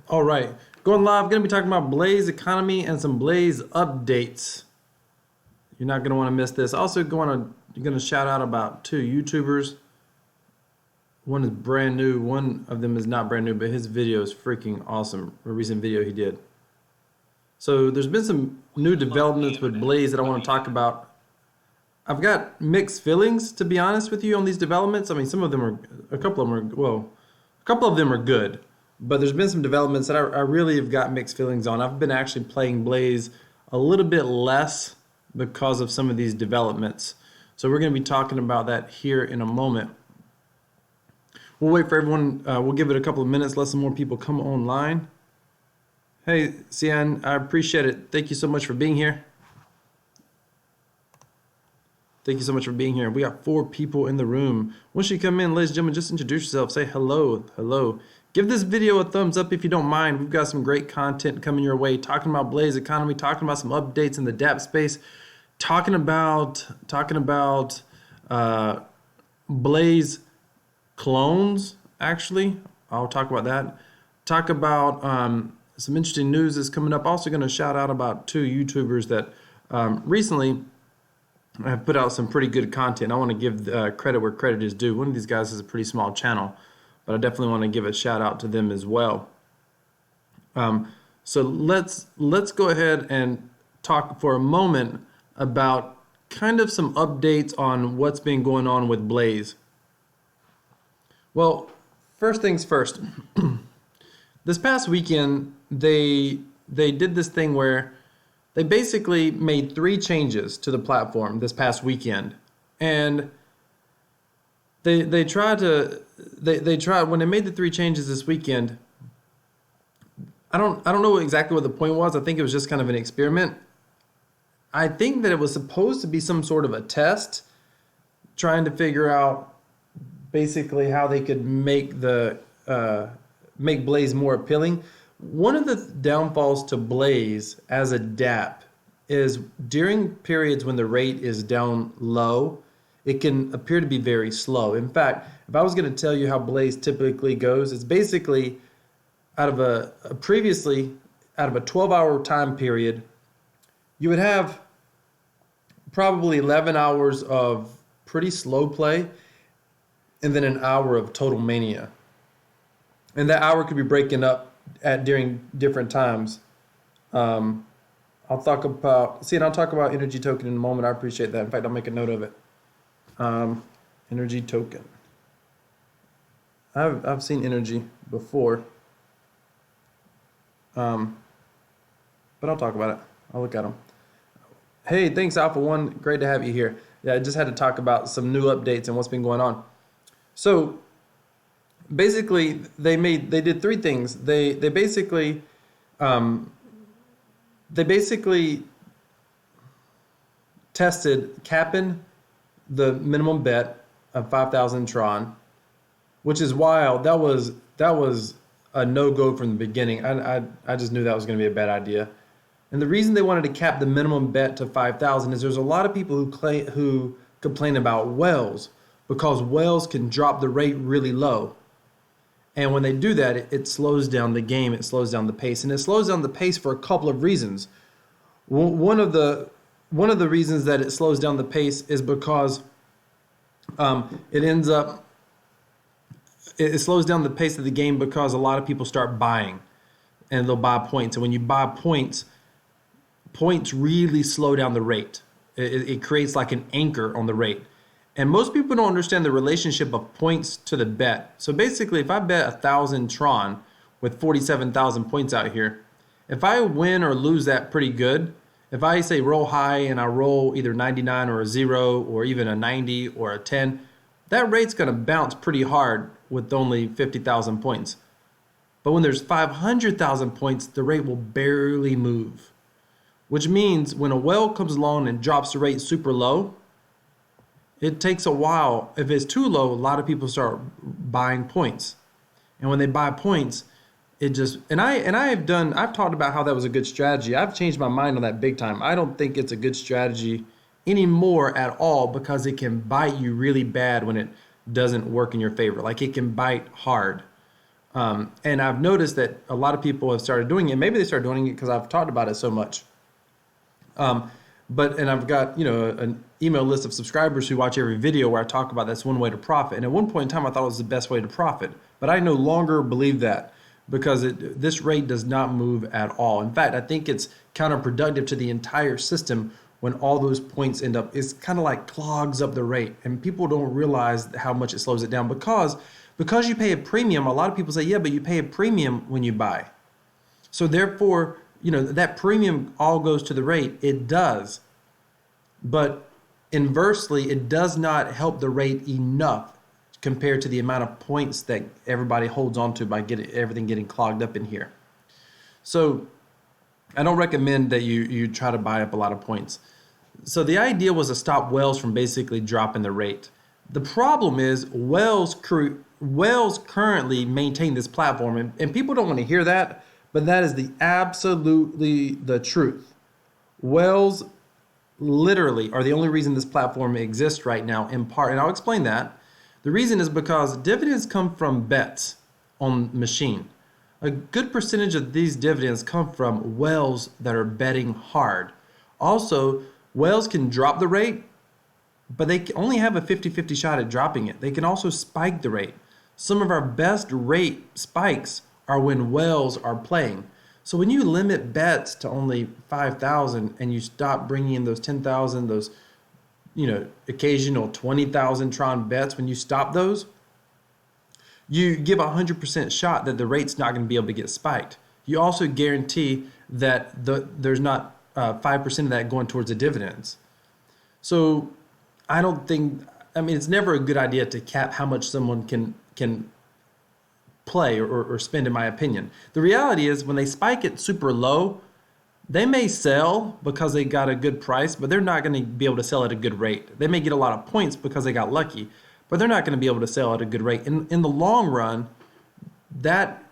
All right, going live. Going to be talking about Blaze economy and some Blaze updates. You're not going to want to miss this. Also, going to shout out about two YouTubers. One is brand new. One of them is not brand new, but his video is freaking awesome. A recent video he did. So there's been some new developments with Blaze that I want to talk about. I've got mixed feelings, to be honest with you, on these developments. I mean, a couple of them are good. But there's been some developments that I really have got mixed feelings on. I've been actually playing Blaze a little bit less because of some of these developments. So we're going to be talking about that here in a moment. We'll wait for everyone. We'll give it a couple of minutes, let some more people come online. Hey, Cian, I appreciate it. Thank you so much for being here. Thank you so much for being here. We got 4 people in the room. Once you come in, ladies and gentlemen, just introduce yourself. Say hello. Hello. Give this video a thumbs up if you don't mind. We've got some great content coming your way. Talking about Blaze economy, talking about some updates in the dApp space, talking about Blaze clones, actually. I'll talk about that. Talk about some interesting news that's coming up. Also going to shout out about 2 YouTubers that recently have put out some pretty good content. I want to give credit where credit is due. One of these guys is a pretty small channel, but I definitely want to give a shout out to them as well. So let's go ahead and talk for a moment about kind of some updates on what's been going on with Blaze. Well, first things first. This past weekend, they did this thing where they basically made 3 changes to the platform this past weekend, and they tried when they made the 3 changes this weekend. I don't know exactly what the point was. I think it was just kind of an experiment. I think that it was supposed to be some sort of a test, trying to figure out basically how they could make Blaze more appealing. One of the downfalls to Blaze as a dApp is during periods when the rate is down low, it can appear to be very slow. In fact, if I was going to tell you how Blaze typically goes, it's basically out of a 12-hour time period, you would have probably 11 hours of pretty slow play and then an hour of total mania. And that hour could be breaking up during different times. I'll talk about energy token in a moment. I appreciate that. In fact, I'll make a note of it. Energy token. I've seen energy before, but I'll talk about it. I'll look at them. Hey, thanks Alpha One. Great to have you here. Yeah, I just had to talk about some new updates and what's been going on. So basically, they did 3 things. They basically tested capping the minimum bet of 5,000 Tron, which is wild. That was a no-go from the beginning. I just knew that was going to be a bad idea. And the reason they wanted to cap the minimum bet to 5,000 is there's a lot of people who complain about whales, because whales can drop the rate really low. And when they do that, it slows down the game, it slows down the pace. And it slows down the pace for a couple of reasons. One of the reasons that it slows down the pace is because it slows down the pace of the game because a lot of people start buying, and they'll buy points. And when you buy points really slow down the rate. It creates like an anchor on the rate. And most people don't understand the relationship of points to the bet. So basically, if I bet 1,000 Tron with 47,000 points out here, if I win or lose that pretty good, if I say roll high and I roll either 99 or a 0 or even a 90 or a 10, that rate's going to bounce pretty hard with only 50,000 points. But when there's 500,000 points, the rate will barely move. Which means when a whale comes along and drops the rate super low, it takes a while. If it's too low, a lot of people start buying points. And when they buy points, I've talked about how that was a good strategy. I've changed my mind on that big time. I don't think it's a good strategy anymore at all, because it can bite you really bad when it doesn't work in your favor. Like, it can bite hard. And I've noticed that a lot of people have started doing it. Maybe they started doing it because I've talked about it so much. And I've got, an email list of subscribers who watch every video where I talk about that's one way to profit. And at one point in time, I thought it was the best way to profit, but I no longer believe that because this rate does not move at all. In fact, I think it's counterproductive to the entire system when all those points end up. It's kind of like clogs up the rate, and people don't realize how much it slows it down because you pay a premium. A lot of people say, yeah, but you pay a premium when you buy. So therefore, that premium all goes to the rate. It does. But inversely, it does not help the rate enough compared to the amount of points that everybody holds on to by everything getting clogged up in here. So I don't recommend that you try to buy up a lot of points. So the idea was to stop Wells from basically dropping the rate. The problem is Wells currently maintain this platform, and people don't want to hear that, but that is absolutely the truth. Wells literally are the only reason this platform exists right now, in part, and I'll explain that. The reason is because dividends come from bets on machine. A good percentage of these dividends come from whales that are betting hard. Also, whales can drop the rate, but they only have a 50-50 shot at dropping it. They can also spike the rate. Some of our best rate spikes are when whales are playing. So when you limit bets to only 5,000 and you stop bringing in those 10,000, those occasional 20,000 Tron bets, when you stop those, you give a 100% shot that the rate's not going to be able to get spiked. You also guarantee that there's not 5% of that going towards the dividends. So it's never a good idea to cap how much someone can play or spend, in my opinion. The reality is when they spike it super low, they may sell because they got a good price, but they're not going to be able to sell at a good rate. They may get a lot of points because they got lucky, but they're not going to be able to sell at a good rate. In the long run, that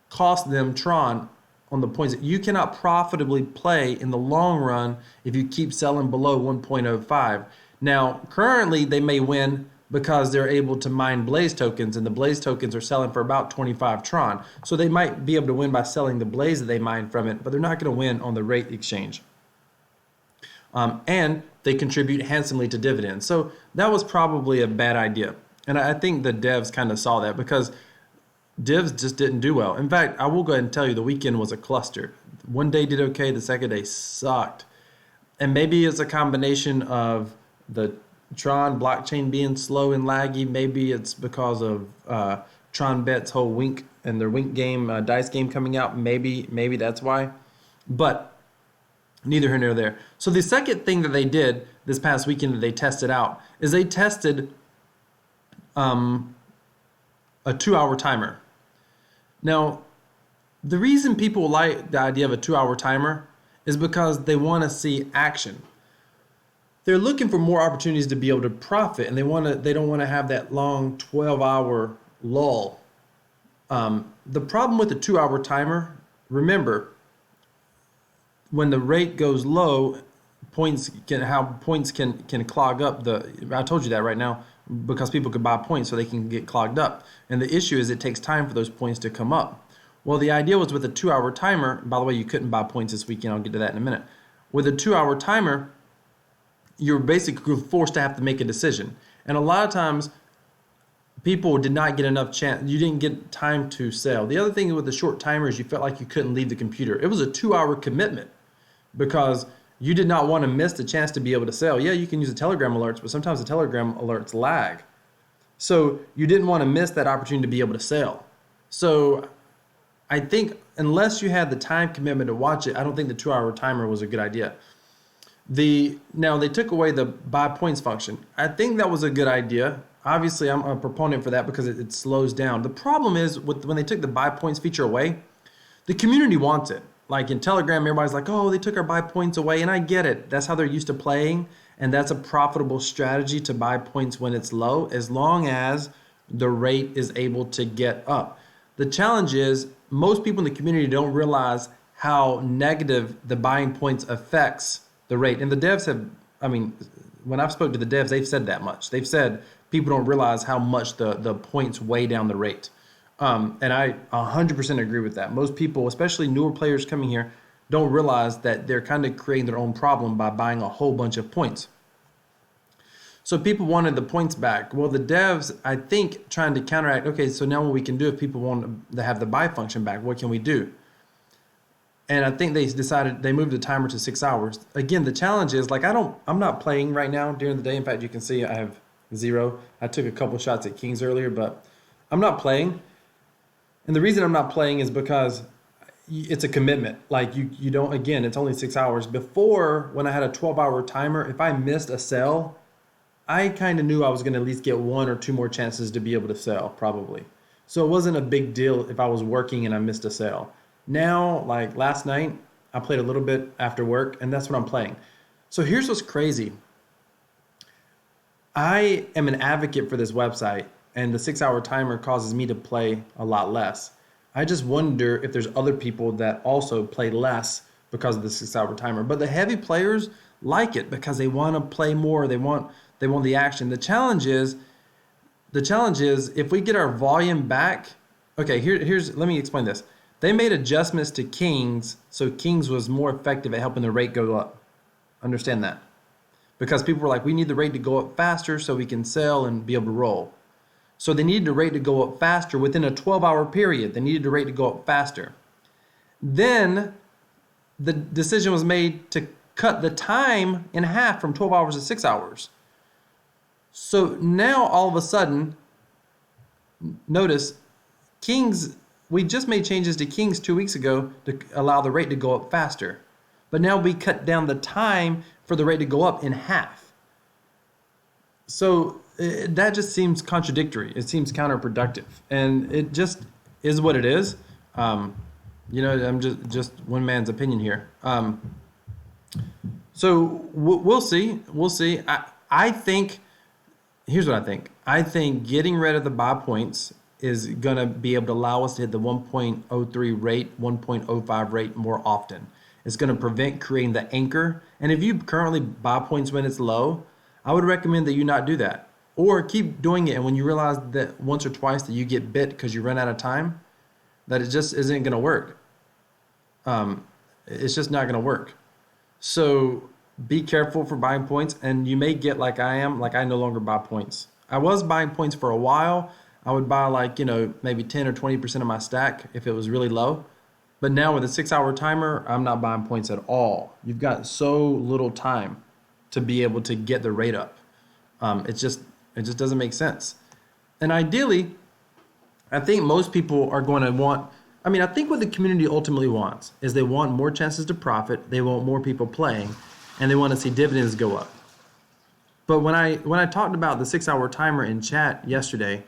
costs them Tron on the points. You cannot profitably play in the long run if you keep selling below 1.05. Now, currently, they may win because they're able to mine Blaze tokens, and the Blaze tokens are selling for about 25 Tron. So they might be able to win by selling the Blaze that they mine from it, but they're not going to win on the rate exchange. And they contribute handsomely to dividends. So that was probably a bad idea. And I think the devs kind of saw that because divs just didn't do well. In fact, I will go ahead and tell you the weekend was a cluster. One day did okay, the second day sucked. And maybe it's a combination of the Tron blockchain being slow and laggy. Maybe it's because of Tron Bet's whole Wink and their Wink game, dice game coming out. Maybe that's why. But neither here nor there. So the second thing that they did this past weekend that they tested out is they tested a 2-hour timer. Now, the reason people like the idea of a 2-hour timer is because they want to see action. They're looking for more opportunities to be able to profit, and they don't want to have that long 12-hour lull. The problem with the 2-hour timer, remember, when the rate goes low, points can clog up I told you that right now, because people could buy points so they can get clogged up. And the issue is it takes time for those points to come up. Well, the idea was with a 2-hour timer, by the way, you couldn't buy points this weekend. I'll get to that in a minute. With a 2-hour timer, you're basically forced to have to make a decision. And a lot of times, people did not get enough chance. You didn't get time to sell. The other thing with the short timer is you felt like you couldn't leave the computer. It was a 2-hour commitment because you did not want to miss the chance to be able to sell. Yeah, you can use the Telegram alerts, but sometimes the Telegram alerts lag. So you didn't want to miss that opportunity to be able to sell. So I think unless you had the time commitment to watch it, I don't think the 2-hour timer was a good idea. Now they took away the buy points function. I think that was a good idea. Obviously, I'm a proponent for that because it slows down. The problem is when they took the buy points feature away, the community wants it. Like in Telegram, everybody's like, oh, they took our buy points away. And I get it. That's how they're used to playing. And that's a profitable strategy to buy points when it's low, as long as the rate is able to get up. The challenge is most people in the community don't realize how negative the buying points affects the rate. And the devs when I've spoken to the devs, they've said that much. They've said people don't realize how much the points weigh down the rate. And I 100% agree with that. Most people, especially newer players coming here, don't realize that they're kind of creating their own problem by buying a whole bunch of points. So people wanted the points back. Well, the devs, I think, trying to counteract, okay, so now what we can do if people want to have the buy function back, what can we do? And I think they decided they moved the timer to 6 hours. Again, the challenge is like I'm not playing right now during the day. In fact, you can see I have 0. I took a couple shots at Kings earlier, but I'm not playing. And the reason I'm not playing is because it's a commitment. Like you don't, again, it's only 6 hours. Before, when I had a 12-hour timer, if I missed a sell, I kind of knew I was going to at least get 1 or 2 more chances to be able to sell, probably. So it wasn't a big deal if I was working and I missed a sale. Now, like last night, I played a little bit after work, and that's what I'm playing. So here's what's crazy. I am an advocate for this website, and the 6-hour timer causes me to play a lot less. I just wonder if there's other people that also play less because of the 6-hour timer. But the heavy players like it because they want to play more. They want the action. The challenge is if we get our volume back. Okay, let me explain this. They made adjustments to Kings, so Kings was more effective at helping the rate go up. Understand that. Because people were like, we need the rate to go up faster so we can sell and be able to roll. So they needed the rate to go up faster within a 12-hour period. They needed the rate to go up faster. Then the decision was made to cut the time in half from 12 hours to 6 hours. So now all of a sudden, notice, Kings, we just made changes to Kings 2 weeks ago to allow the rate to go up faster. But now we cut down the time for the rate to go up in half. So that just seems contradictory. It seems counterproductive. And it just is what it is. I'm just one man's opinion here. So we'll see. We'll see. I think, here's what I think. I think getting rid of the buy points is going to be able to allow us to hit the 1.03 rate, 1.05 rate more often. It's going to prevent creating the anchor. And if you currently buy points when it's low, I would recommend that you not do that. Or keep doing it, and when you realize that once or twice that you get bit because you run out of time, that it just isn't going to work. It's just not going to work. So be careful for buying points, and you may get like I am, like I no longer buy points. I was buying points for a while. I would buy maybe 10 or 20% of my stack if it was really low. But now with a 6-hour timer, I'm not buying points at all. You've got so little time to be able to get the rate up. It just doesn't make sense. And ideally, I think most people are going to want, I think what the community ultimately wants is they want more chances to profit, they want more people playing, and they want to see dividends go up. But when I talked about the 6-hour timer in chat yesterday,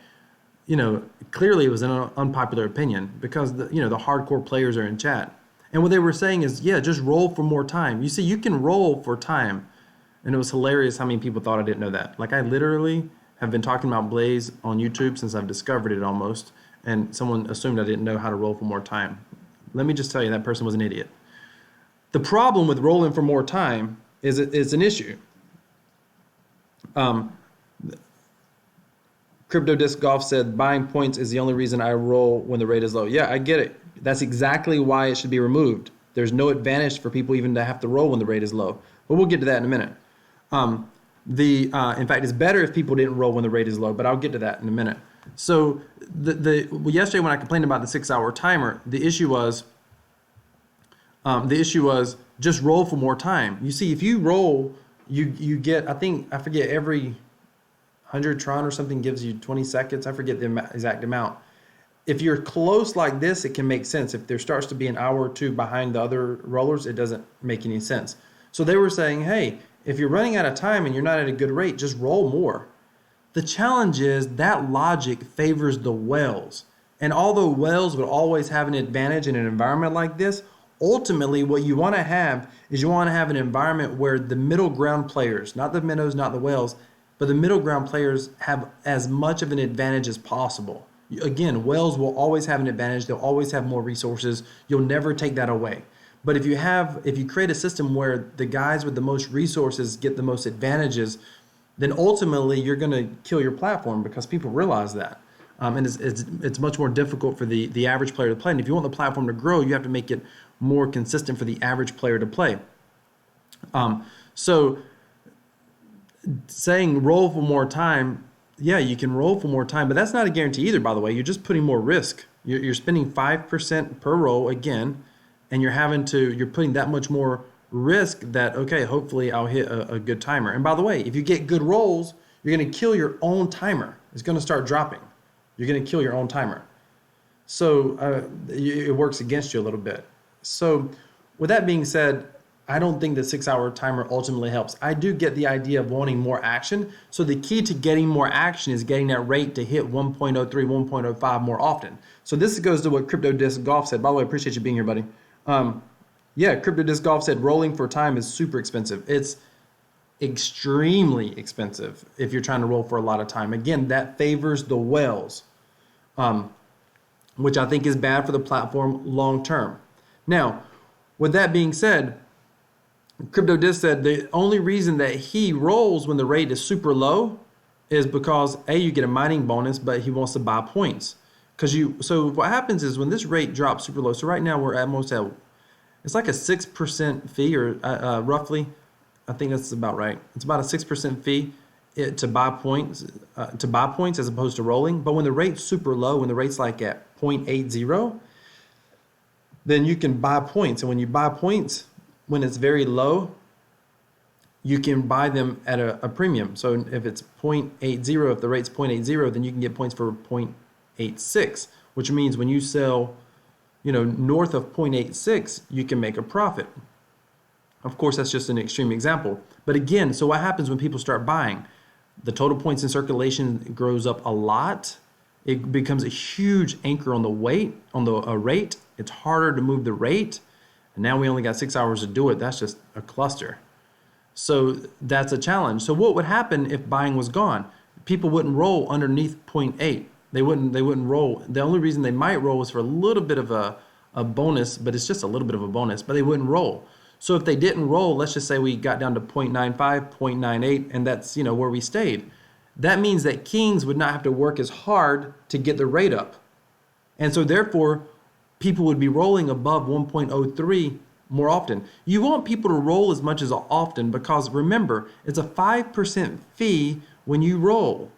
clearly it was an unpopular opinion because the hardcore players are in chat. And what they were saying is, yeah, just roll for more time. You see, you can roll for time. And it was hilarious how many people thought I didn't know that. Like I literally have been talking about Blaze on YouTube since I've discovered it almost. And someone assumed I didn't know how to roll for more time. Let me just tell you, that person was an idiot. The problem with rolling for more time is it's an issue. Crypto Disc Golf said, buying points is the only reason I roll when the rate is low. Yeah, I get it. That's exactly why it should be removed. There's no advantage for people even to have to roll when the rate is low. But we'll get to that in a minute. In fact, it's better if people didn't roll when the rate is low, but I'll get to that in a minute. So yesterday when I complained about the 6-hour timer, the issue was just roll for more time. You see, if you roll, you get, I forget, every 100 Tron or something gives you 20 seconds. I forget the exact amount. If you're close like this, it can make sense. If there starts to be an hour or two behind the other rollers, it doesn't make any sense. So they were saying, hey, if you're running out of time and you're not at a good rate, just roll more. The challenge is that logic favors the whales. And although whales would always have an advantage in an environment like this, ultimately what you want to have is you want to have an environment where the middle ground players, not the minnows, not the whales, but the middle ground players have as much of an advantage as possible. Again, whales will always have an advantage. They'll always have more resources. You'll never take that away. But if you create a system where the guys with the most resources get the most advantages, then ultimately you're going to kill your platform because people realize that. And it's much more difficult for the average player to play. And if you want the platform to grow, you have to make it more consistent for the average player to play. So saying roll for more time, yeah, you can roll for more time, but that's not a guarantee either, by the way. You're just putting more risk. You're spending 5% per roll again, and you're putting that much more risk that, okay, hopefully I'll hit a good timer. And by the way, if you get good rolls, you're going to kill your own timer. It's going to start dropping. You're going to kill your own timer. So it works against you a little bit. So with that being said, I don't think the 6-hour timer ultimately helps. I do get the idea of wanting more action. So the key to getting more action is getting that rate to hit 1.03, 1.05 more often. So this goes to what Crypto Disc Golf said. By the way, I appreciate you being here, buddy. Yeah, Crypto Disc Golf said rolling for time is super expensive. It's extremely expensive if you're trying to roll for a lot of time. Again, that favors the whales, which I think is bad for the platform long term. Now, with that being said, Crypto Disc said the only reason that he rolls when the rate is super low is because you get a mining bonus, but he wants to buy points. So what happens is when this rate drops super low, so right now we're almost at, it's like a 6% fee or roughly, I think that's about right. It's about a 6% fee to buy points as opposed to rolling. But when the rate's super low, when the rate's like at 0.80, then you can buy points. And when you buy points, when it's very low, you can buy them at a premium. So if it's 0.80, if the rate's 0.80, then you can get points for 0.86, which means when you sell, north of 0.86, you can make a profit. Of course, that's just an extreme example. But again, so what happens when people start buying? The total points in circulation grows up a lot. It becomes a huge anchor on the rate. It's harder to move the rate. And now we only got 6 hours to do it. That's just a cluster. So that's a challenge. So what would happen if buying was gone? People wouldn't roll underneath 0.8. They wouldn't roll. The only reason they might roll is for a little bit of a bonus, but it's just a little bit of a bonus, but they wouldn't roll. So if they didn't roll, let's just say we got down to 0.95, 0.98, and that's where we stayed. That means that kings would not have to work as hard to get the rate up. And so therefore, people would be rolling above 1.03 more often. You want people to roll as much as often because remember, it's a 5% fee when you roll.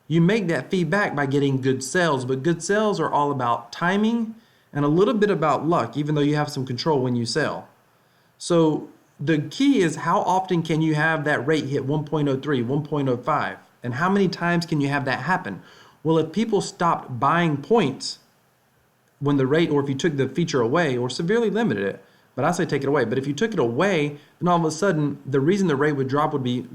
You make that fee back by getting good sales, but good sales are all about timing and a little bit about luck, even though you have some control when you sell. So the key is how often can you have that rate hit 1.03, 1.05, and how many times can you have that happen? Well, if people stopped buying points when the rate, or if you took the feature away or severely limited it, but I say take it away, but if you took it away, then all of a sudden, the reason the rate would drop would be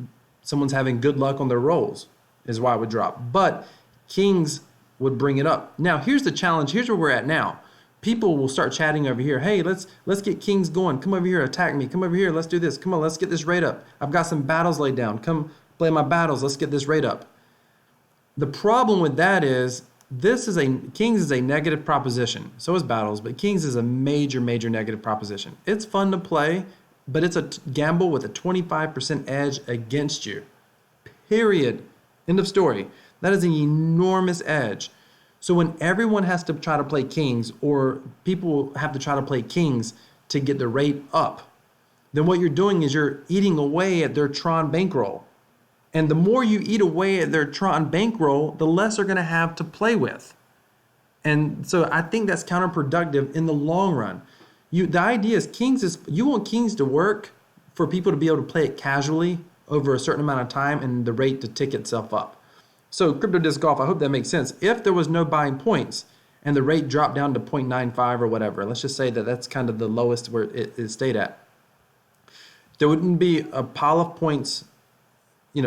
someone's having good luck on their rolls is why it would drop. But kings would bring it up. Now, here's the challenge. Here's where we're at now. People will start chatting over here. Hey, let's get kings going. Come over here, attack me. Come over here, let's do this. Come on, let's get this rate up. I've got some battles laid down. Come play my battles. Let's get this rate up. The problem with that is kings is a negative proposition. So is battles, but kings is a major, major negative proposition. It's fun to play, but it's a gamble with a 25% edge against you. Period. End of story. That is an enormous edge. So when everyone has to try to play kings, or people have to try to play kings to get the rate up, then what you're doing is you're eating away at their Tron bankroll. And the more you eat away at their Tron bankroll, the less they're going to have to play with. And so I think that's counterproductive in the long run. The idea is you want kings to work for people to be able to play it casually over a certain amount of time and the rate to tick itself up. So Crypto Disc Golf, I hope that makes sense. If there was no buying points and the rate dropped down to 0.95 or whatever, let's just say that that's kind of the lowest where it stayed at. There wouldn't be a pile of points,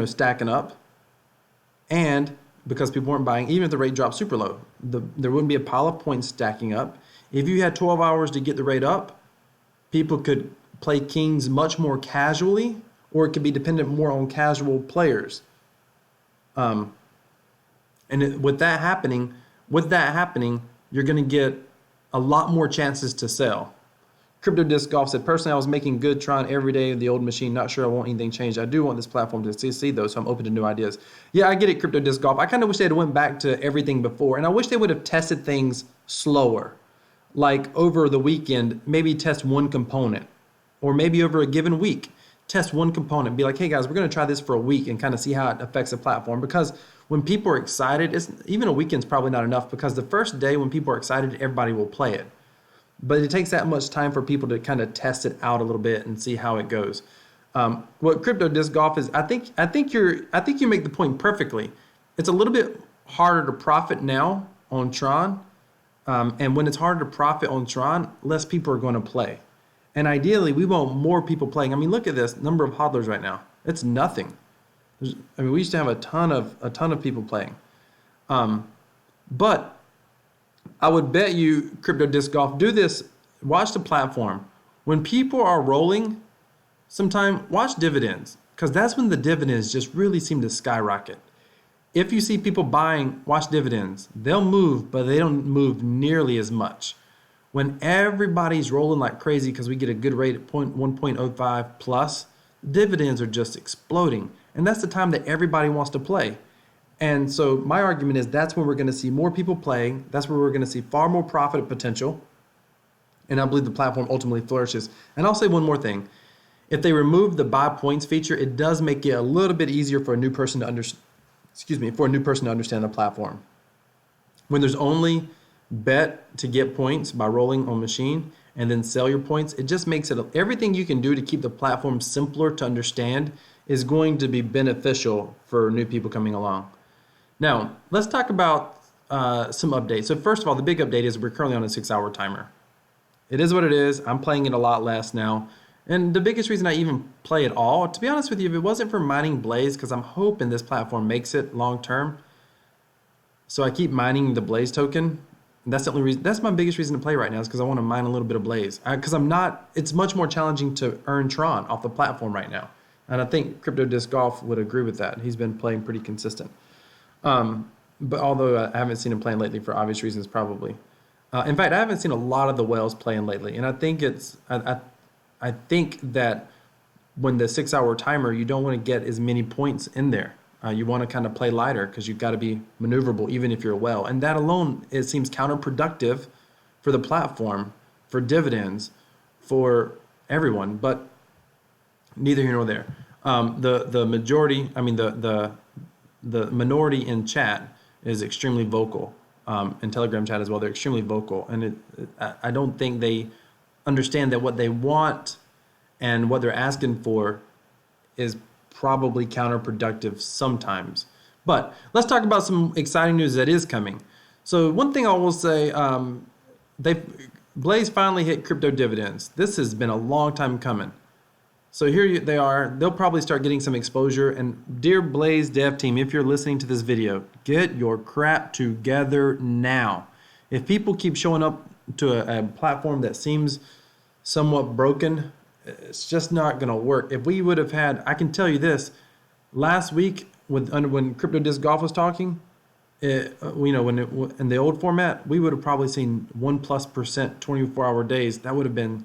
stacking up, and because people weren't buying, even if the rate dropped super low, there wouldn't be a pile of points stacking up. If you had 12 hours to get the rate up, people could play kings much more casually, or it could be dependent more on casual players. With that happening, you're going to get a lot more chances to sell. Crypto Disc Golf said, personally, I was making good Tron every day of the old machine. Not sure I want anything changed. I do want this platform to succeed, though, so I'm open to new ideas. Yeah, I get it, Crypto Disc Golf. I kind of wish they'd went back to everything before, and I wish they would have tested things slower. Like over the weekend, maybe test one component, or maybe over a given week, test one component. Be like, hey guys, we're going to try this for a week and kind of see how it affects the platform. Because when people are excited, even a weekend's probably not enough, because the first day when people are excited, everybody will play it. But it takes that much time for people to kind of test it out a little bit and see how it goes. What Crypto Disc Golf is, I think you make the point perfectly. It's a little bit harder to profit now on Tron, and when it's harder to profit on Tron, less people are going to play. And ideally, we want more people playing. I mean, look at this number of hodlers right now. It's nothing. We used to have a ton of people playing, but I would bet you, Crypto Disc Golf, do this. Watch the platform. When people are rolling, sometime watch dividends, because that's when the dividends just really seem to skyrocket. If you see people buying, watch dividends. They'll move, but they don't move nearly as much. When everybody's rolling like crazy because we get a good rate at 1.05 plus, dividends are just exploding. And that's the time that everybody wants to play. And so my argument is that's when we're going to see more people playing. That's where we're going to see far more profit potential. And I believe the platform ultimately flourishes. And I'll say one more thing. If they remove the buy points feature, it does make it a little bit easier for a new person to understand the platform. When there's only bet to get points by rolling on machine and then sell your points, it just makes it everything you can do to keep the platform simpler to understand is going to be beneficial for new people coming along. Now, let's talk about some updates. So first of all, the big update is we're currently on a 6-hour timer. It is what it is. I'm playing it a lot less now. And the biggest reason I even play it all, to be honest with you, if it wasn't for mining Blaze, because I'm hoping this platform makes it long term, so I keep mining the Blaze token. And that's the only reason. That's my biggest reason to play right now, is because I want to mine a little bit of Blaze. Because it's much more challenging to earn Tron off the platform right now. And I think Crypto Disc Golf would agree with that. He's been playing pretty consistent. But although I haven't seen him playing lately for obvious reasons, probably. In fact, I haven't seen a lot of the whales playing lately. And I think I think that when the 6-hour timer, you don't want to get as many points in there. You want to kind of play lighter because you've got to be maneuverable even if you're a whale. And that alone, it seems counterproductive for the platform, for dividends, for everyone. But neither here nor there. The majority, the minority in chat is extremely vocal. In Telegram chat as well, they're extremely vocal. And I don't think they understand that what they want and what they're asking for is probably counterproductive sometimes. But let's talk about some exciting news that is coming. So one thing I will say, Blaze finally hit crypto dividends. This has been a long time coming. So here they are. They'll probably start getting some exposure. And dear Blaze dev team, if you're listening to this video, get your crap together now. If people keep showing up to a platform that seems somewhat broken, it's just not going to work. If we would have had, I can tell you this, last week when Crypto Disc Golf was talking, in the old format, we would have probably seen 1+% 24-hour days. That would have been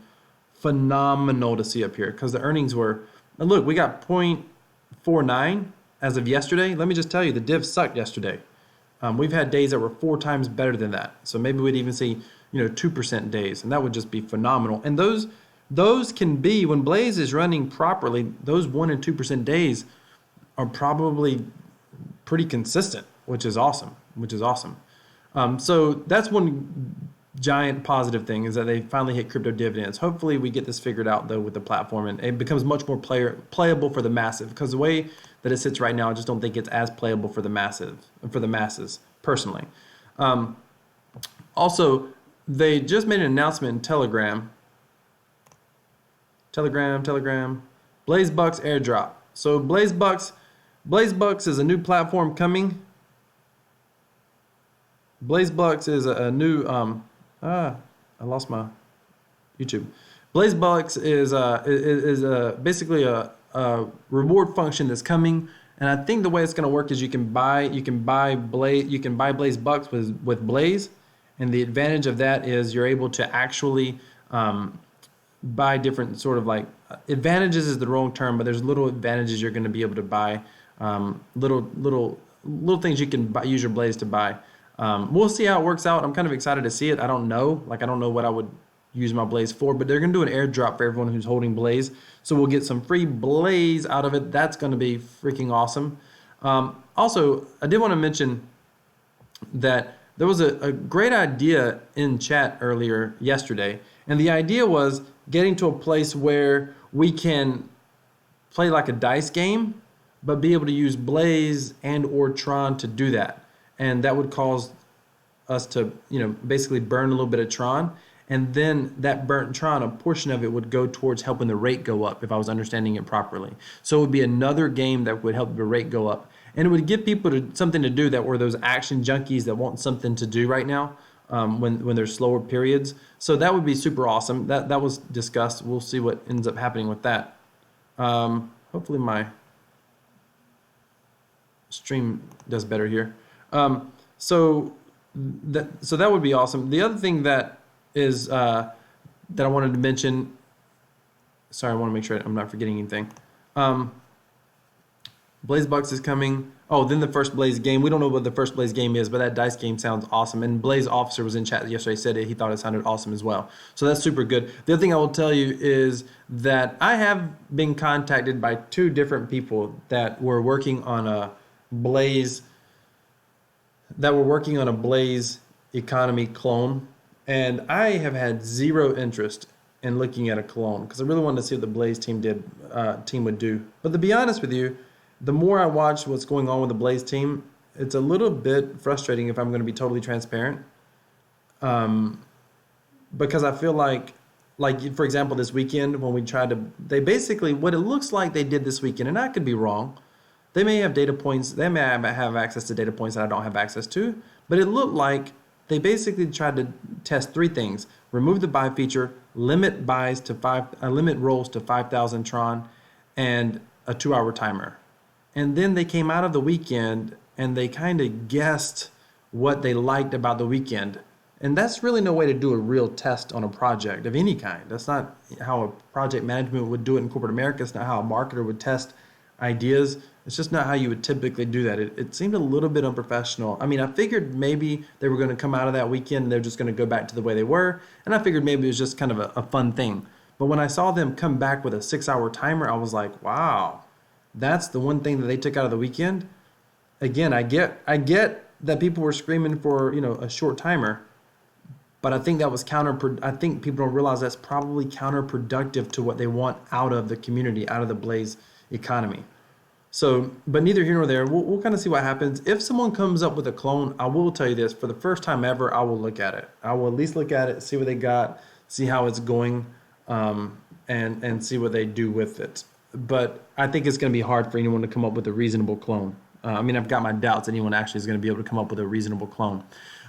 phenomenal to see up here because the earnings were, and look, we got 0.49 as of yesterday. Let me just tell you, the div sucked yesterday. We've had days that were 4 times better than that. So maybe we'd even see 2% days, and that would just be phenomenal. And those can be, when Blaze is running properly, those 1 and 2% days are probably pretty consistent, which is awesome. So that's one giant positive thing, is that they finally hit crypto dividends. Hopefully we get this figured out though with the platform, and it becomes much more playable for the massive, because the way that it sits right now, I just don't think it's as playable for the masses personally. Also, they just made an announcement in Telegram, Blaze Bucks airdrop. So Blaze Bucks is a new platform coming. Blaze Bucks is a new I lost my YouTube. Blaze Bucks is basically a reward function that's coming, and I think the way it's going to work is you can buy Blaze Bucks with Blaze, and the advantage of that is you're able to actually buy different sort of like advantages is the wrong term, but there's little advantages you're going to be able to buy. Little things you can buy, use your blaze to buy. We'll see how it works out. I'm kind of excited to see it. I don't know. Like, I don't know what I would use my blaze for, but they're going to do an airdrop for everyone who's holding blaze. So we'll get some free blaze out of it. That's going to be freaking awesome. Also, I did want to mention that there was a great idea in chat earlier yesterday. And the idea was getting to a place where we can play like a dice game, but be able to use Blaze and or Tron to do that. And that would cause us to, basically burn a little bit of Tron. And then that burnt Tron, a portion of it would go towards helping the rate go up, if I was understanding it properly. So it would be another game that would help the rate go up. And it would give people something to do that were those action junkies that want something to do right now when there's slower periods. So that would be super awesome. That was discussed. We'll see what ends up happening with that. Hopefully my stream does better here. So that would be awesome. The other thing that is that I wanted to mention, sorry, I want to make sure I'm not forgetting anything. Blaze Bucks is coming. Oh, then the first Blaze game. We don't know what the first Blaze game is, but that dice game sounds awesome. And Blaze Officer was in chat yesterday, said he thought it sounded awesome as well. So that's super good. The other thing I will tell you is that I have been contacted by 2 different people that were working on a Blaze economy clone. And I have had zero interest in looking at a clone because I really wanted to see what the Blaze team would do. But to be honest with you, the more I watch what's going on with the Blaze team, it's a little bit frustrating if I'm going to be totally transparent. Because I feel like for example, this weekend when we tried to, they basically, what it looks like they did this weekend, and I could be wrong, they may have data points, they may have access to data points that I don't have access to, but it looked like they basically tried to test 3 things: remove the buy feature, limit rolls to 5,000 Tron, and a 2-hour timer. And then they came out of the weekend and they kind of guessed what they liked about the weekend. And that's really no way to do a real test on a project of any kind. That's not how a project management would do it in corporate America. It's not how a marketer would test ideas. It's just not how you would typically do that. It seemed a little bit unprofessional. I mean, I figured maybe they were going to come out of that weekend and they're just going to go back to the way they were. And I figured maybe it was just kind of a fun thing. But when I saw them come back with a 6-hour timer, I was like, wow, that's the one thing that they took out of the weekend. Again, I get that people were screaming for, a short timer, but I think that was I think people don't realize that's probably counterproductive to what they want out of the community, out of the Blaze economy. So, but neither here nor there. We'll kind of see what happens. If someone comes up with a clone, I will tell you this: for the first time ever, I will look at it. I will at least look at it, see what they got, see how it's going, and see what they do with it. But I think it's going to be hard for anyone to come up with a reasonable clone. I've got my doubts anyone actually is going to be able to come up with a reasonable clone.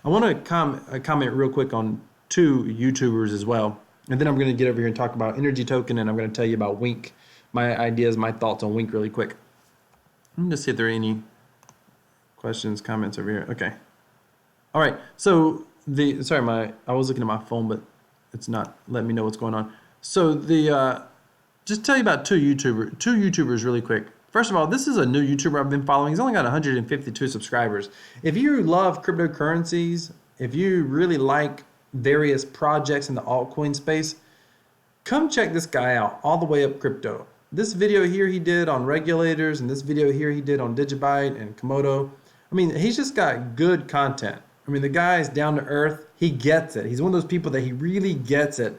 I want to comment real quick on 2 YouTubers as well, and then I'm going to get over here and talk about Energy Token, and I'm going to tell you about Wink, my ideas, my thoughts on Wink really quick. Let me just see if there are any questions, comments over here. Okay. All right. So I was looking at my phone, but it's not letting me know what's going on. So just tell you about two YouTubers really quick. First of all, this is a new YouTuber I've been following. He's only got 152 subscribers. If you love cryptocurrencies, if you really like various projects in the altcoin space, come check this guy out, All the Way Up Crypto. This video here he did on regulators, and this video here he did on Digibyte and Komodo. He's just got good content. The guy's down to earth. He gets it. He's one of those people that he really gets it.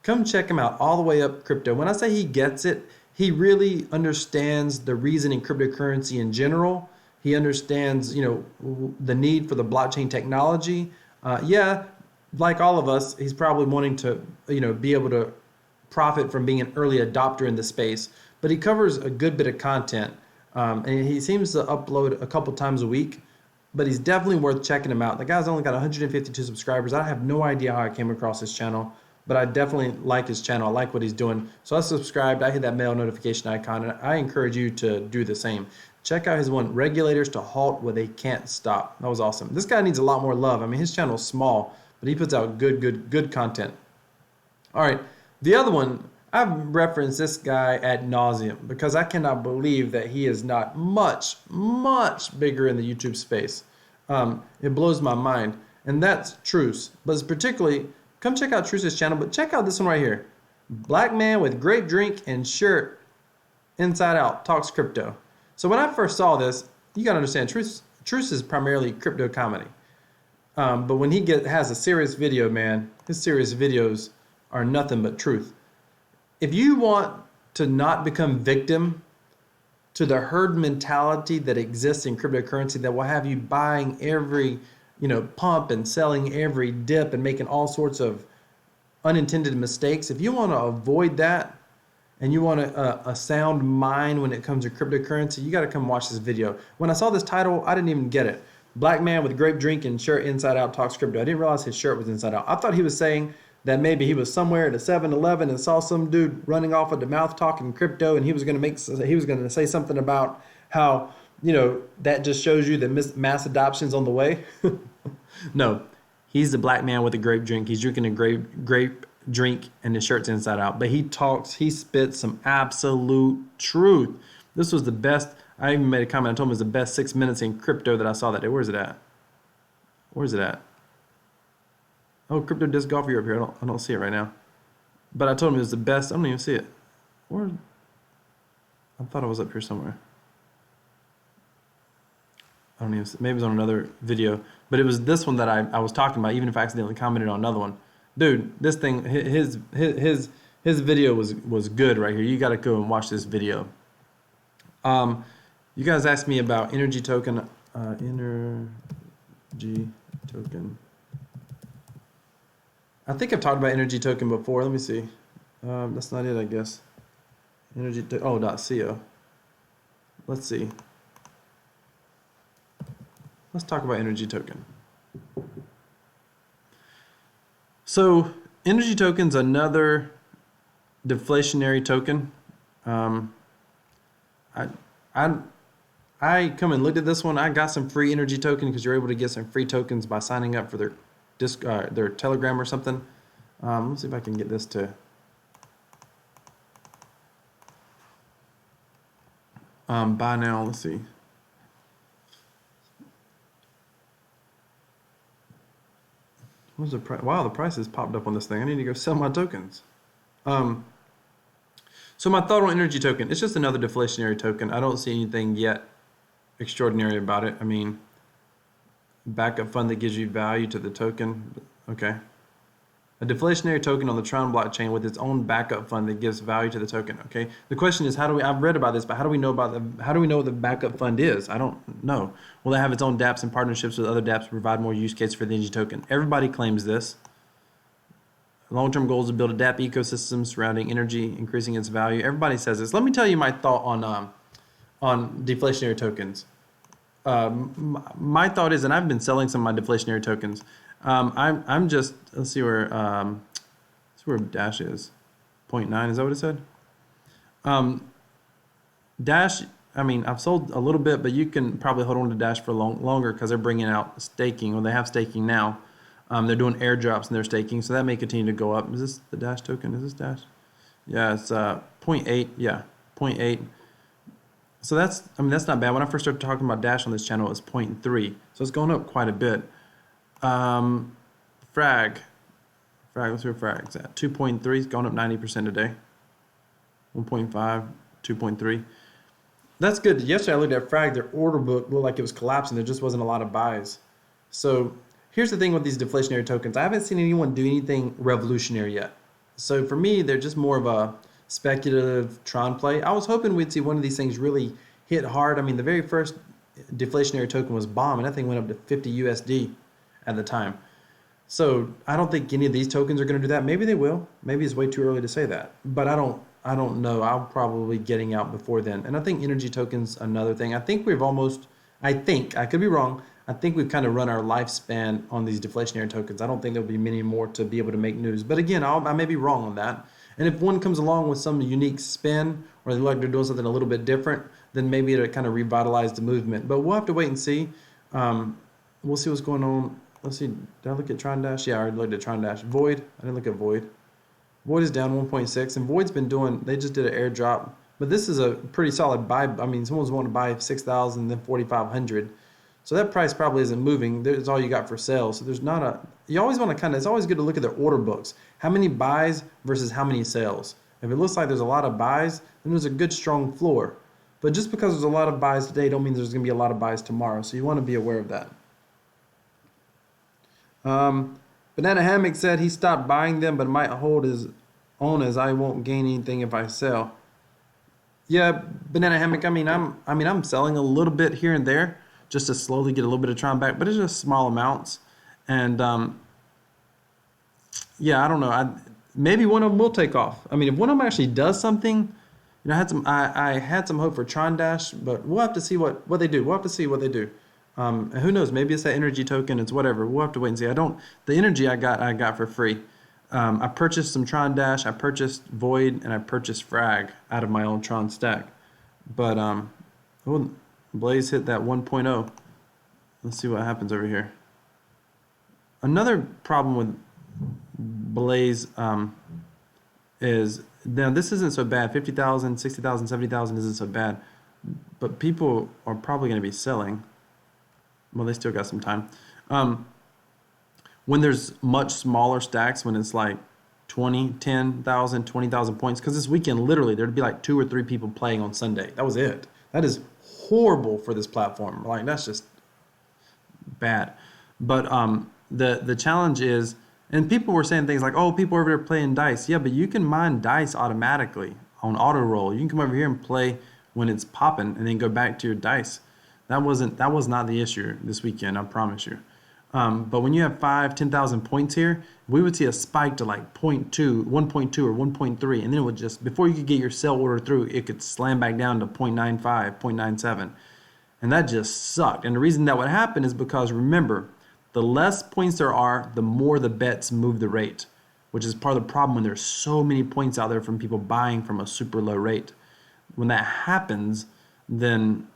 Come check him out, All the Way Up Crypto. When I say he gets it, he really understands the reason in cryptocurrency in general. He understands, the need for the blockchain technology. Like all of us, he's probably wanting to, be able to profit from being an early adopter in the space. But he covers a good bit of content, and he seems to upload a couple times a week. But he's definitely worth checking him out. The guy's only got 152 subscribers. I have no idea how I came across his channel, but I definitely like his channel. I like what he's doing. So I subscribed. I hit that bell notification icon, and I encourage you to do the same. Check out his one, Regulators to Halt Where They Can't Stop. That was awesome. This guy needs a lot more love. His channel's small, but he puts out good content. All right, The other one, I've referenced this guy ad nauseum because I cannot believe that he is not much, much bigger in the YouTube space. It blows my mind. And that's Truce. But it's particularly, come check out Truce's channel, but check out this one right here. Black man with grape drink and shirt inside out talks crypto. So when I first saw this, you got to understand, Truce is primarily crypto comedy. But when he has a serious video, man, his serious videos are nothing but truth. If you want to not become victim to the herd mentality that exists in cryptocurrency that will have you buying every, pump and selling every dip and making all sorts of unintended mistakes, if you want to avoid that and you want a sound mind when it comes to cryptocurrency, you got to come watch this video. When I saw this title, I didn't even get it. Black man with grape drink and shirt inside out talks crypto. I didn't realize his shirt was inside out. I thought he was saying that maybe he was somewhere at a 7-Eleven and saw some dude running off at the mouth talking crypto, and he was going to say something about how, that just shows you that mass adoption's on the way. No, he's the black man with a grape drink. He's drinking a grape drink and his shirt's inside out. But he spits some absolute truth. This was the best. I even made a comment. I told him it was the best 6 minutes in crypto that I saw that day. Where's it at? Oh, Crypto Disc Golf Europe here. I don't see it right now. But I told him it was the best. I don't even see it. I thought it was up here somewhere. I don't even see. Maybe it was on another video. But it was this one that I was talking about, even if I accidentally commented on another one. Dude, this thing, his video was good right here. You got to go and watch this video. You guys asked me about energy token. Energy token. I think I've talked about energy token before. Let me see. That's not it, I guess. .co. Let's see. Let's talk about energy token. So energy token's another deflationary token. I come and looked at this one. I got some free energy token because you're able to get some free tokens by signing up for their Telegram or something. Let's see if I can get this to buy now. Let's see. What's the price? Wow, the price has popped up on this thing. I need to go sell my tokens. So my thought on energy token, it's just another deflationary token. I don't see anything yet extraordinary about it. I mean, backup fund that gives you value to the token. Okay. A deflationary token on the Tron blockchain with its own backup fund that gives value to the token. Okay. The question is, I've read about this, but how do we know what the backup fund is? I don't know. Will it have its own dApps and partnerships with other dApps to provide more use cases for the energy token? Everybody claims this. Long-term goals to build a dApp ecosystem surrounding energy, increasing its value. Everybody says this. Let me tell you my thought on deflationary tokens. My thought is, and I've been selling some of my deflationary tokens. I'm just, let's see where Dash is. 0.9, is that what it said? Dash, I mean, I've sold a little bit, but you can probably hold on to Dash for longer because they're bringing out staking, or they have staking now. They're doing airdrops and they're staking, so that may continue to go up. Is this the Dash token? Is this Dash? Yeah, it's 0.8. Yeah, 0.8. So that's not bad. When I first started talking about Dash on this channel, it was 0.3. So it's going up quite a bit. Frag, let's see where Frag's at. 2.3, it's going up 90% today. 1.5, 2.3. That's good. Yesterday I looked at Frag, their order book looked like it was collapsing. There just wasn't a lot of buys. So here's the thing with these deflationary tokens. I haven't seen anyone do anything revolutionary yet. So for me, they're just more of a speculative Tron play. I was hoping we'd see one of these things really hit hard. I mean, the very first deflationary token was Bomb, and that thing went up to 50 USD at the time. So I don't think any of these tokens are going to do that. Maybe they will. Maybe it's way too early to say that. But I don't know. I'm probably getting out before then. And I think energy tokens, another thing. I could be wrong. I think we've kind of run our lifespan on these deflationary tokens. I don't think there'll be many more to be able to make news. But again, I may be wrong on that. And if one comes along with some unique spin, or they look like they're doing something a little bit different, then maybe it'll kind of revitalize the movement. But we'll have to wait and see. We'll see what's going on. Let's see. Did I look at Tron Dash? Yeah, I already looked at Tron Dash. Void. I didn't look at Void. Void is down 1.6, and Void's been doing. They just did an airdrop, but this is a pretty solid buy. I mean, someone's wanting to buy 6,000, then 4,500. So that price probably isn't moving. There's all you got for sale. So there's not a. You always want to kind of. It's always good to look at their order books. How many buys versus how many sales. If it looks like there's a lot of buys, then there's a good strong floor. But just because there's a lot of buys today, don't mean there's going to be a lot of buys tomorrow. So you want to be aware of that. Banana Hammock said he stopped buying them, but might hold his own as I won't gain anything if I sell. Yeah, Banana Hammock. I'm selling a little bit here and there just to slowly get a little bit of Tron back, but it's just small amounts. And yeah, I don't know. Maybe one of them will take off. I mean, if one of them actually does something, I had some hope for Tron Dash, but we'll have to see what they do. We'll have to see what they do. And who knows? Maybe it's that energy token. It's whatever. We'll have to wait and see. The energy I got for free. I purchased some Tron Dash. I purchased Void, and I purchased Frag out of my own Tron stack. But Blaze hit that 1.0. Let's see what happens over here. Another problem with Blaze is now this isn't so bad. 50,000, 60,000, 70,000 isn't so bad, but people are probably going to be selling. Well, they still got some time. When there's much smaller stacks, when it's like 20, 10,000, 20,000 points, because this weekend, literally, there'd be like 2 or 3 people playing on Sunday. That was it. That is horrible for this platform. Like, that's just bad. But the challenge is, and people were saying things like, oh, people over there playing dice. Yeah, but you can mine dice automatically on auto roll. You can come over here and play when it's popping and then go back to your dice. That was not the issue this weekend, I promise you. But when you have 5,000, 10,000 points here, we would see a spike to like 0.2, 1.2 or 1.3, and then it would just, before you could get your sell order through, it could slam back down to 0.95, 0.97. And that just sucked. And the reason that would happen is because, remember, the less points there are, the more the bets move the rate, which is part of the problem when there's so many points out there from people buying from a super low rate. When that happens, then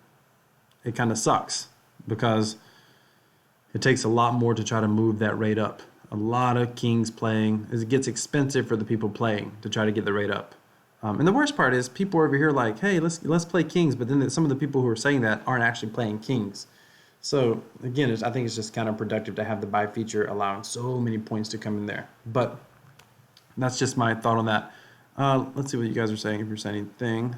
it kind of sucks because it takes a lot more to try to move that rate up. A lot of kings playing. It gets expensive for the people playing to try to get the rate up. And the worst part is people are over here like, hey, let's play kings, but then some of the people who are saying that aren't actually playing kings. So again, I think it's just counterproductive to have the buy feature allowing so many points to come in there. But that's just my thought on that. Let's see what you guys are saying, if you're saying anything.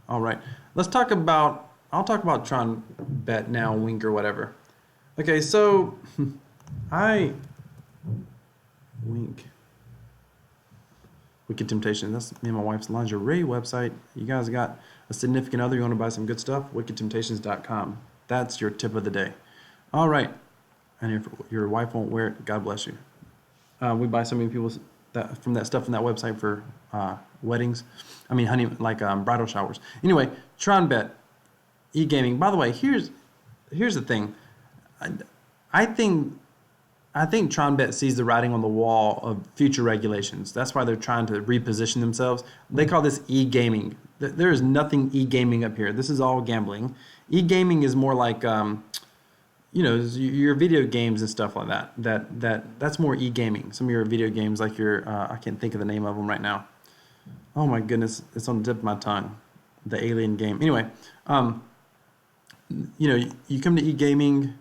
All right, I'll talk about Tron Bet now, Wink or whatever. Okay, so Wicked Temptation. That's me and my wife's lingerie website. You guys got a significant other, you want to buy some good stuff, wickedtemptations.com. That's your tip of the day. All right. And if your wife won't wear it, God bless you. We buy so many people from that stuff from that website for weddings. Bridal showers. Anyway, TronBet, e-gaming. By the way, here's the thing. I think TronBet sees the writing on the wall of future regulations. That's why they're trying to reposition themselves. They call this e-gaming. There is nothing e-gaming up here. This is all gambling. E-gaming is more like, your video games and stuff like that. That's more e-gaming. Some of your video games, like I can't think of the name of them right now. Oh my goodness, it's on the tip of my tongue. The Alien game. Anyway, you come to e-gaming.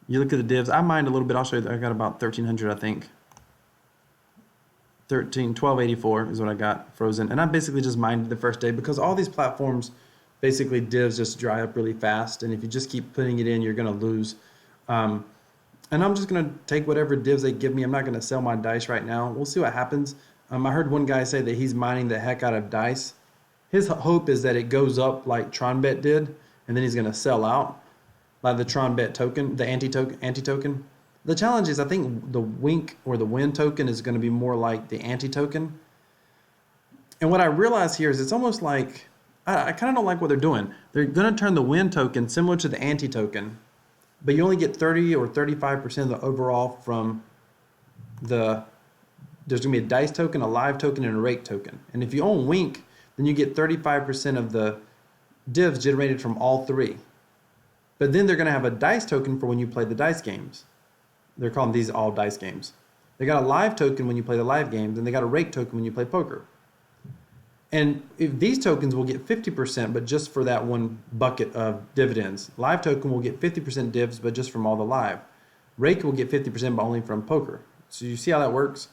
You look at the divs. I mined a little bit. I'll show you. I got about 1,300, I think. 1284 is what I got frozen. And I basically just mined the first day because all these platforms, basically divs just dry up really fast. And if you just keep putting it in, you're going to lose. And I'm just going to take whatever divs they give me. I'm not going to sell my dice right now. We'll see what happens. I heard one guy say that he's mining the heck out of dice. His hope is that it goes up like TronBet did, and then he's going to sell out. Like the TronBet token, the anti-token. The challenge is I think the Wink or the Win token is going to be more like the anti-token. And what I realize here is it's almost like, I kind of don't like what they're doing. They're going to turn the Win token similar to the anti-token, but you only get 30 or 35% of the overall from there's going to be a dice token, a live token, and a rake token. And if you own Wink, then you get 35% of the divs generated from all three. But then they're going to have a dice token for when you play the dice games. They're calling these all dice games. They got a live token when you play the live games, and they got a rake token when you play poker. And if these tokens will get 50%, but just for that one bucket of dividends. Live token will get 50% divs, but just from all the live. Rake will get 50%, but only from poker. So you see how that works?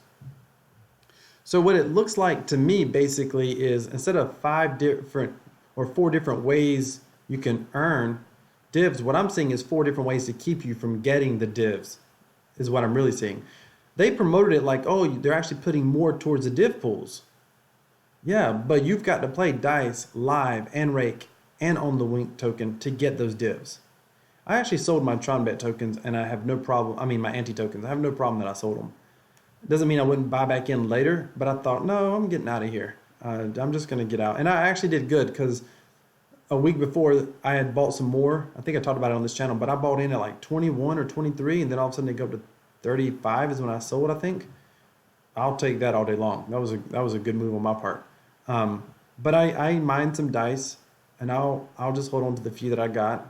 So what it looks like to me basically is instead of 4 different ways you can earn divs, what I'm seeing is 4 different ways to keep you from getting the divs, is what I'm really seeing. They promoted it like, oh, they're actually putting more towards the div pools. Yeah, but you've got to play dice, live, and rake, and own the Wink token to get those divs. I actually sold my TronBet tokens, and I have no problem. I mean, my anti tokens. I have no problem that I sold them. Doesn't mean I wouldn't buy back in later, but I thought, no, I'm getting out of here. I'm just going to get out. And I actually did good because a week before I had bought some more. I think I talked about it on this channel, but I bought in at like 21 or 23, and then all of a sudden they go up to 35 is when I sold, I think. I'll take that all day long. That was a good move on my part. But I mined some dice, and I'll just hold on to the few that I got.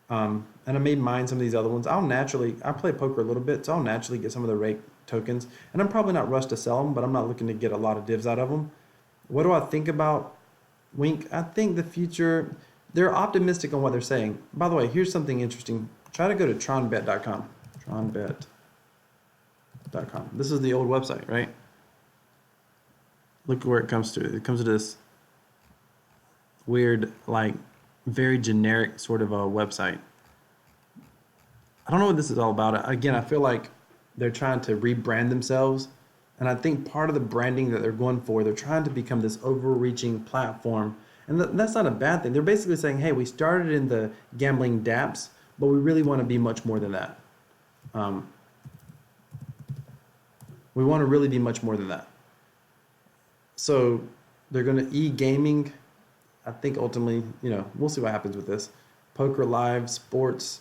And I may mine some of these other ones. I play poker a little bit, so I'll naturally get some of the rake tokens. And I'm probably not rushed to sell them, but I'm not looking to get a lot of divs out of them. What do I think about Wink? I think the future, they're optimistic on what they're saying. By the way, here's something interesting. Try to go to tronbet.com. Tronbet.com. This is the old website, right? Look where it comes to. It comes to this weird, like, very generic sort of a website. I don't know what this is all about. Again, I feel like they're trying to rebrand themselves. And I think part of the branding that they're going for, they're trying to become this overreaching platform. And that's not a bad thing. They're basically saying, hey, we started in the gambling dApps, but we really want to be much more than that. We want to really be much more than that. So they're going to e-gaming. I think ultimately, we'll see what happens with this. Poker live, sports.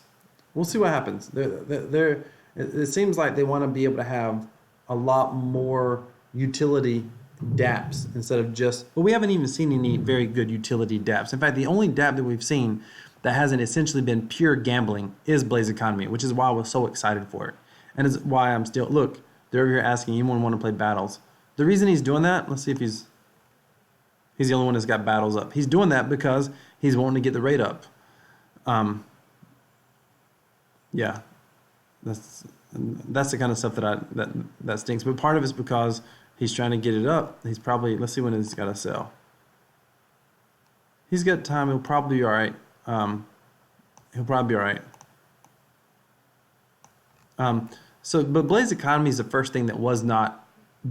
We'll see what happens. It seems like they want to be able to have a lot more utility dApps instead of just, but we haven't even seen any very good utility dApps. In fact, the only dApp that we've seen that hasn't essentially been pure gambling is Blaze Economy, which is why I was so excited for it. And is why I'm still, look, they're over here asking anyone want to play battles. The reason he's doing that, let's see if he's the only one that's got battles up. He's doing that because he's wanting to get the rate up. Yeah, that's the kind of stuff that stinks. But part of it's because he's trying to get it up. He's probably, let's see when he's got to sell. He's got time. He'll probably be all right. He'll probably be all right. But Blaze Economy is the first thing that was not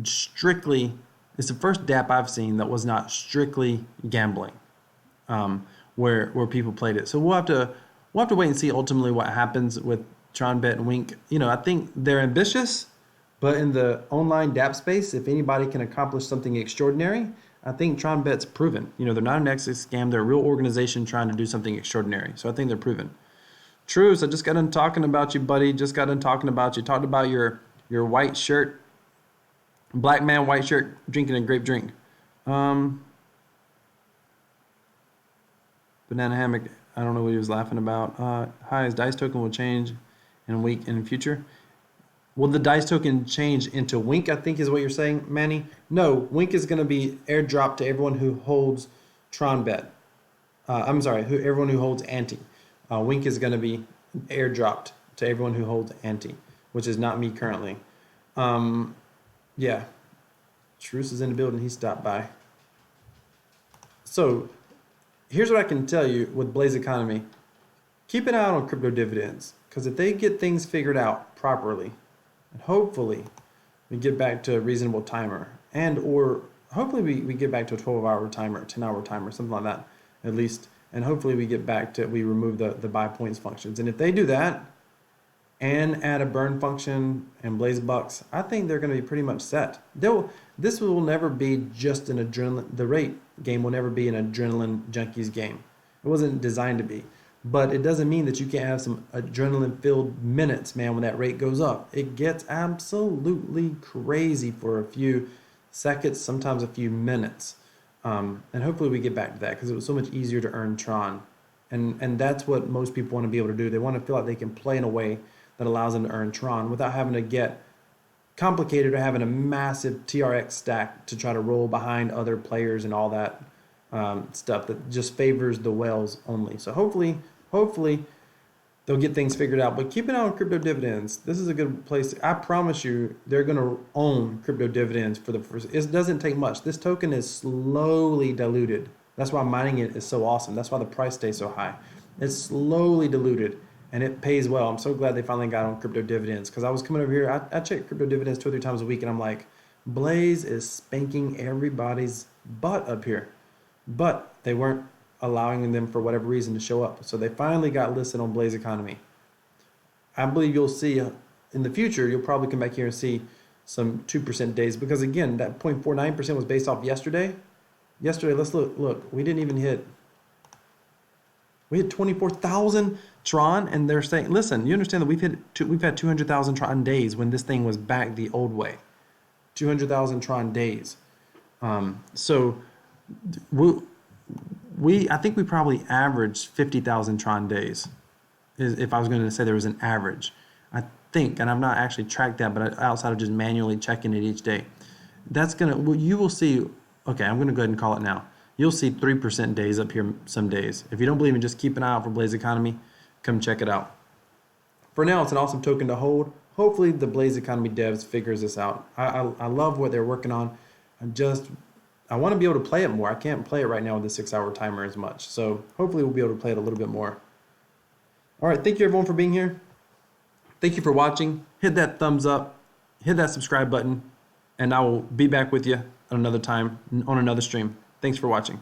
strictly. It's the first dApp I've seen that was not strictly gambling, where people played it. So we'll have to wait and see ultimately what happens with TronBet and Wink. I think they're ambitious, but in the online dApp space, if anybody can accomplish something extraordinary, I think TronBet's proven. They're not an exit scam. They're a real organization trying to do something extraordinary. So I think they're proven. Truce, I just got done talking about you, buddy. Just got done talking about you. Talked about your white shirt. Black man, white shirt, drinking a grape drink. Banana hammock. I don't know what he was laughing about. Hi, his dice token will change in a week in the future. Will the dice token change into Wink, I think is what you're saying, Manny? No, Wink is going to be airdropped to everyone who holds TronBet. Everyone who holds Ante. Wink is going to be airdropped to everyone who holds Ante, which is not me currently. Yeah, Truce is in the building. He stopped by. So here's what I can tell you with Blaze Economy. Keep an eye out on crypto dividends, because if they get things figured out properly, and hopefully we get back to a reasonable timer, or hopefully we get back to a 12-hour timer, 10-hour timer, something like that at least, and hopefully we get back to, we remove the buy points functions. And if they do that, and add a burn function and Blaze Bucks, I think they're going to be pretty much set. This will never be just an adrenaline. The rate game will never be an adrenaline junkies game. It wasn't designed to be. But it doesn't mean that you can't have some adrenaline-filled minutes, man, when that rate goes up. It gets absolutely crazy for a few seconds, sometimes a few minutes. And hopefully we get back to that, because it was so much easier to earn Tron. And that's what most people want to be able to do. They want to feel like they can play in a way that allows them to earn Tron without having to get complicated or having a massive TRX stack to try to roll behind other players and all that stuff that just favors the whales only. So hopefully they'll get things figured out. But keep an eye on crypto dividends. This is a good place. I promise you, they're going to own crypto dividends for the first. It doesn't take much. This token is slowly diluted. That's why mining it is so awesome. That's why the price stays so high. It's slowly diluted, and it pays well. I'm so glad they finally got on crypto dividends, because I was coming over here. I check crypto dividends 2 or 3 times a week, and I'm like, Blaze is spanking everybody's butt up here. But they weren't allowing them for whatever reason to show up. So they finally got listed on Blaze Economy. I believe you'll see in the future, you'll probably come back here and see some 2% days, because again, that 0.49% was based off yesterday. Yesterday, let's look, we didn't even hit, we hit 24,000 Tron, and they're saying, listen, you understand that we've had 200,000 Tron days when this thing was back the old way. 200,000 Tron days. So I think we probably averaged 50,000 Tron days, if I was going to say there was an average. I think, and I've not actually tracked that, but outside of just manually checking it each day, that's going to, well, you will see, okay, I'm going to go ahead and call it now. You'll see 3% days up here some days. If you don't believe me, just keep an eye out for Blaze Economy. Come check it out. For now, it's an awesome token to hold. Hopefully the Blaze Economy devs figures this out. I love what they're working on. I want to be able to play it more. I can't play it right now with the 6-hour timer as much. So hopefully we'll be able to play it a little bit more. All right, thank you everyone for being here. Thank you for watching. Hit that thumbs up, hit that subscribe button, and I will be back with you at another time on another stream. Thanks for watching.